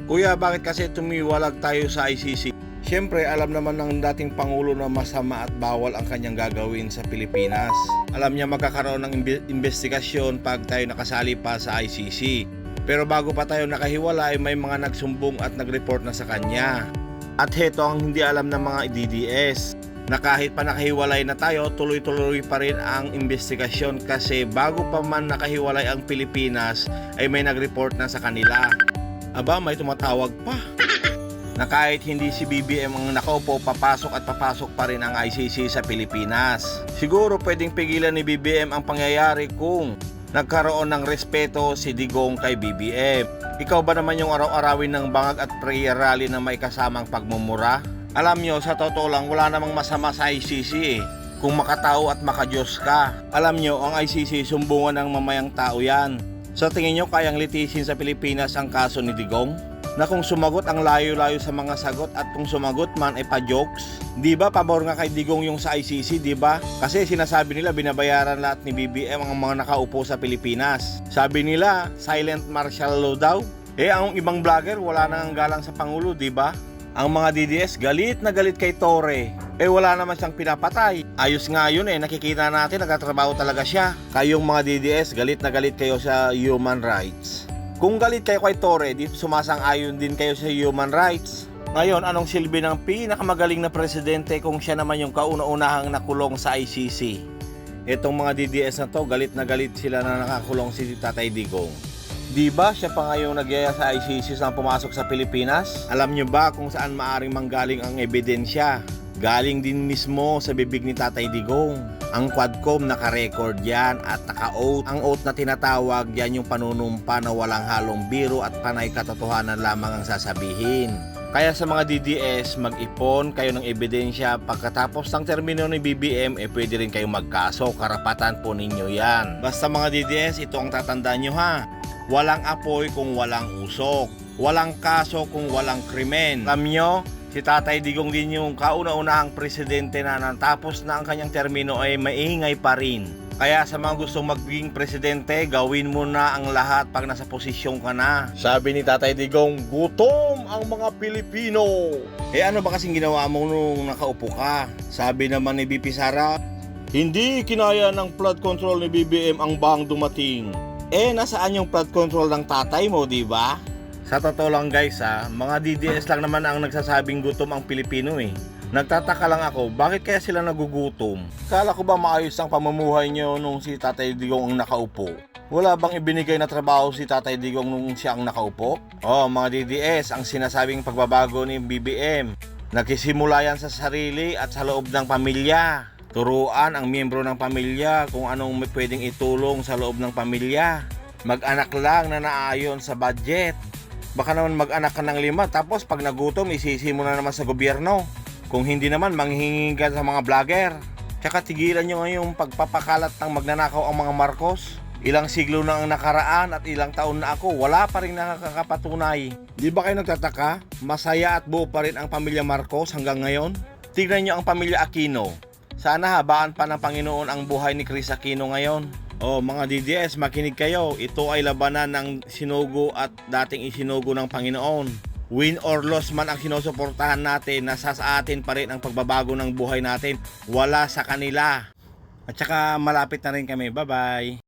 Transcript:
Kuya, bakit kasi tumiwalag tayo sa ICC? Siyempre, alam naman ng dating Pangulo na masama at bawal ang kanyang gagawin sa Pilipinas. Alam niya magkakaroon ng investigasyon pag tayo nakasali pa sa ICC. Pero bago pa tayo nakahiwalay, may mga nagsumbong at nag-report na sa kanya. At heto ang hindi alam ng mga DDS, na kahit pa nakahiwalay na tayo, tuloy-tuloy pa rin ang investigasyon kasi bago pa man nakahiwalay ang Pilipinas ay may nag-report na sa kanila. Aba, may tumatawag pa na kahit hindi si BBM ang nakaupo, papasok at papasok pa rin ang ICC sa Pilipinas. Siguro pwedeng pigilan ni BBM ang pangyayari kung nagkaroon ng respeto si Digong kay BBM. Ikaw ba naman yung araw-arawin ng bangag at prayer rally na may kasamang pagmumura? Alam nyo, sa totoo lang, wala namang masama sa ICC eh. Kung makatao at makadiyos ka. Alam nyo, ang ICC sumbungan ng mamayang tao yan. Sa tingin nyo, kayang litisin sa Pilipinas ang kaso ni Digong? Na kung sumagot ang layo-layo sa mga sagot at kung sumagot man ay pa-jokes. Di ba pabor nga kay Digong yung sa ICC, di ba? Kasi sinasabi nila binabayaran lahat ni BBM ang mga nakaupo sa Pilipinas. Sabi nila, silent martial law daw. Eh ang ibang vlogger wala nang galang sa Pangulo, di ba? Ang mga DDS galit na galit kay Torre. Eh wala naman siyang pinapatay. Ayos nga yun eh, nakikita natin nagtatrabaho talaga siya. Kayong mga DDS galit na galit kayo sa human rights. Kung galit kayo kay Torre, di sumasang-ayon din kayo sa human rights. Ngayon, anong silbi ng pinakamagaling na presidente kung siya naman yung kauna-unahang nakulong sa ICC? Itong mga DDS na to, galit na galit sila na nakakulong si Tatay Digong. Di ba siya pa ngayong nagyaya sa ICC sa pumasok sa Pilipinas? Alam nyo ba kung saan maaring manggaling ang ebidensya? Galing din mismo sa bibig ni Tatay Digong. Ang Quadcom naka-record yan at naka-oath. Ang oath na tinatawag yan yung panunumpa na walang halong biro at panay katotohanan lamang ang sasabihin. Kaya sa mga DDS, mag-ipon kayo ng ebidensya. Pagkatapos ng termino ni BBM, pwede rin kayong magkaso. Karapatan po ninyo yan. Basta mga DDS, ito ang tatandaan nyo ha. Walang apoy kung walang usok. Walang kaso kung walang krimen. Alam nyo, si Tatay Digong din yung kauna-unahang presidente na natapos na ang kanyang termino ay maingay pa rin. Kaya sa mga gustong maging presidente, gawin mo na ang lahat pag nasa posisyon ka na. Sabi ni Tatay Digong, gutom ang mga Pilipino. Eh ano ba kasing ginawa mo nung nakaupo ka? Sabi naman ni BP Sara, hindi kinaya ng flood control ni BBM ang bahang dumating. Eh nasaan yung flood control ng tatay mo, di ba? Sa totoo lang guys mga DDS lang naman ang nagsasabing gutom ang Pilipino eh. Nagtataka lang ako, bakit kaya sila nagugutom? Kala ko ba maayos ang pamumuhay nyo nung si Tatay Digong ang nakaupo? Wala bang ibinigay na trabaho si Tatay Digong nung siya ang nakaupo? Oh mga DDS, ang sinasabing pagbabago ni BBM, nagsisimula yan sa sarili at sa loob ng pamilya. Turuan ang miyembro ng pamilya kung anong pwedeng itulong sa loob ng pamilya. Mag-anak lang na naayon sa budget. Baka naman mag-anak ka ng 5 tapos pag nagutom isisi mo na naman sa gobyerno. Kung hindi naman manghingi ka sa mga vlogger. Tsaka tigilan nyo ngayong pagpapakalat ng magnanakaw ang mga Marcos. Ilang siglo na ang nakaraan at ilang taon na ako, wala pa rin nakakapatunay. Di ba kayo nagtataka? Masaya at buo pa rin ang pamilya Marcos hanggang ngayon? Tignan nyo ang pamilya Aquino. Sana habaan pa ng Panginoon ang buhay ni Chris Aquino ngayon. Oh mga DDS, makinig kayo. Ito ay labanan ng sinugo at dating isinugo ng Panginoon. Win or loss man ang sinusuportahan natin, nasa sa atin pa rin ang pagbabago ng buhay natin. Wala sa kanila. At saka malapit na rin kami. Bye bye.